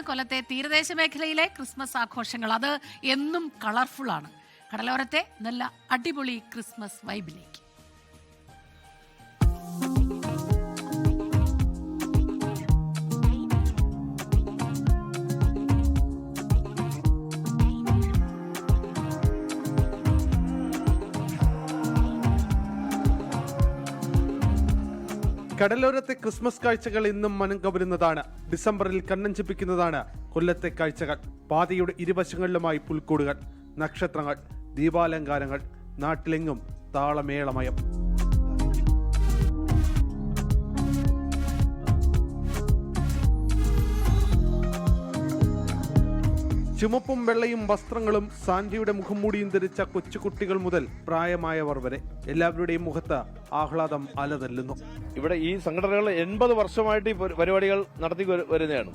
കൊല്ലത്തെ തീരദേശ മേഖലയിലെ ക്രിസ്മസ് ആഘോഷങ്ങൾ. അത് എന്നും കളർഫുൾ ആണ്. കടലോരത്തെ നല്ല അടിപൊളി ക്രിസ്മസ് വൈബിലേക്ക്. കടലോരത്തെ ക്രിസ്മസ് കാഴ്ചകൾ ഇന്നും മനം കവരുന്നതാണ്. ഡിസംബറിൽ കണ്ണഞ്ചിപ്പിക്കുന്നതാണ് കൊല്ലത്തെ കാഴ്ചകൾ. പാതയുടെ ഇരുവശങ്ങളിലുമായി പുൽക്കൂടുകൾ, നക്ഷത്രങ്ങൾ, ദീപാലങ്കാരങ്ങൾ, നാട്ടിലെങ്ങും താളമേളമയം. ചുമപ്പും വെള്ളയും വസ്ത്രങ്ങളും സാന്റിയുടെ മുഖംമൂടിയും ധരിച്ച കൊച്ചുകുട്ടികൾ മുതൽ പ്രായമായവർ വരെ എല്ലാവരുടെയും മുഖത്ത് ആഹ്ലാദം അലതല്ലുന്നു. ഇവിടെ ഈ സംഘടനകൾ 80 വർഷമായിട്ട് ഈ പരിപാടികൾ നടത്തി വരുന്നതാണ്.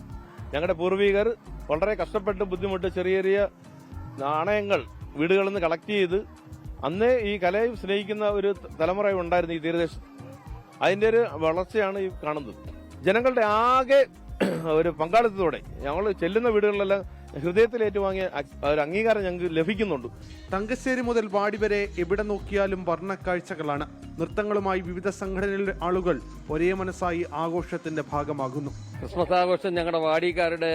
ഞങ്ങളുടെ പൂർവികർ വളരെ കഷ്ടപ്പെട്ട് ബുദ്ധിമുട്ട് ചെറിയ ചെറിയ നാണയങ്ങൾ വീടുകളിൽ നിന്ന് കളക്ട് ചെയ്ത് അന്നേ ഈ കലയെ സ്നേഹിക്കുന്ന ഒരു തലമുറ ഉണ്ടായിരുന്നു ഈ തീരദേശത്ത്. അതിന്റെ ഒരു വളർച്ചയാണ് ഈ കാണുന്നത്. ജനങ്ങളുടെ ആകെ ഒരു പങ്കാളിത്തത്തോടെ ഞങ്ങൾ ചെല്ലുന്ന വീടുകളിലെല്ലാം ഹൃദയത്തിൽ ഏറ്റുവാങ്ങിയ ഒരു അംഗീകാരം ഞങ്ങൾക്ക് ലഭിക്കുന്നുണ്ട്. തങ്കശ്ശേരി മുതൽ വാടി വരെ എവിടെ നോക്കിയാലും വർണ്ണക്കാഴ്ചകളാണ്. നൃത്തങ്ങളുമായി വിവിധ സംഘടനകളിലെ ആളുകൾ ഒരേ മനസ്സായി ആഘോഷത്തിന്റെ ഭാഗമാകുന്നു. ക്രിസ്മസ് ആഘോഷം ഞങ്ങളുടെ വാടിക്കാരുടെ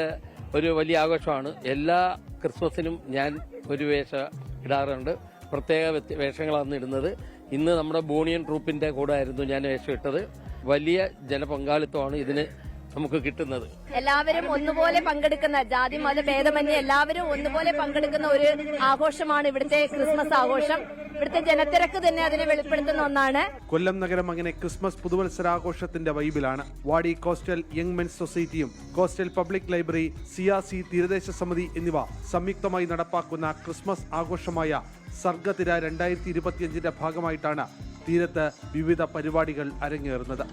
ഒരു വലിയ ആഘോഷമാണ്. എല്ലാ ക്രിസ്മസിനും ഞാൻ ഒരു വേഷം ഇടാറുണ്ട്. പ്രത്യേക വേഷങ്ങളാണ് ഇടുന്നത്. ഇന്ന് നമ്മുടെ ബോണിയൻ ട്രൂപ്പിന്റെ കൂടെ ആയിരുന്നു ഞാൻ വേഷം ഇട്ടത്. വലിയ ജനപങ്കാളിത്തമാണ് ഇതിന് നമുക്ക് കിട്ടുന്നത്. എല്ലാവരും ഒന്നുപോലെ പങ്കെടുക്കുന്ന, ജാതി മത ഭേദമന്യേ എല്ലാവരും ഒന്നുപോലെ പങ്കെടുക്കുന്ന ഒരു ആഘോഷമാണ് ഇവിടുത്തെ ക്രിസ്മസ് ആഘോഷം. ഇവിടുത്തെ ജനത്തിരക്ക് തന്നെ അതിനെ വെളിപ്പെടുത്തുന്ന ഒന്നാണ്. കൊല്ലം നഗരം അങ്ങനെ ക്രിസ്മസ് പുതുവത്സരാഘോഷത്തിന്റെ വൈബിലാണ്. വാടി കോസ്റ്റൽ യങ് മെൻസ് സൊസൈറ്റിയും കോസ്റ്റൽ പബ്ലിക് ലൈബ്രറി, സിയാസി തീരദേശ സമിതി എന്നിവ സംയുക്തമായി നടപ്പാക്കുന്ന ക്രിസ്മസ് ആഘോഷമായ സർഗതിര 2025ന്റെ ഭാഗമായിട്ടാണ് തീരത്ത് വിവിധ പരിപാടികൾ അരങ്ങേറുന്നത്.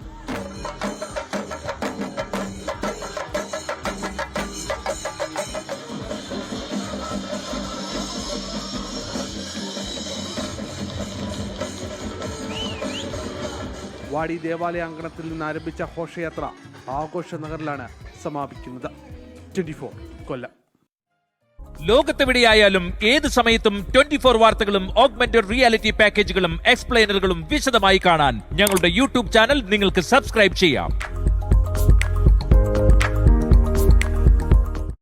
വാടി ദേവാലയാങ്കണത്തിൽ നിന്ന് ആരംഭിച്ച ഘോഷയാത്ര ആഘോഷ നഗറിലാണ് സമാപിക്കുന്നത്. 24 കൊല്ലം. ലോകത്തെവിടെയായാലും ഏത് സമയത്തും 24 വാർത്തകളും ഓഗ്മെന്റഡ് റിയാലിറ്റി പാക്കേജുകളും എക്സ്പ്ലെയിനറുകളും വിശദമായി കാണാൻ ഞങ്ങളുടെ യൂട്യൂബ് ചാനൽ നിങ്ങൾക്ക് സബ്സ്ക്രൈബ് ചെയ്യാം.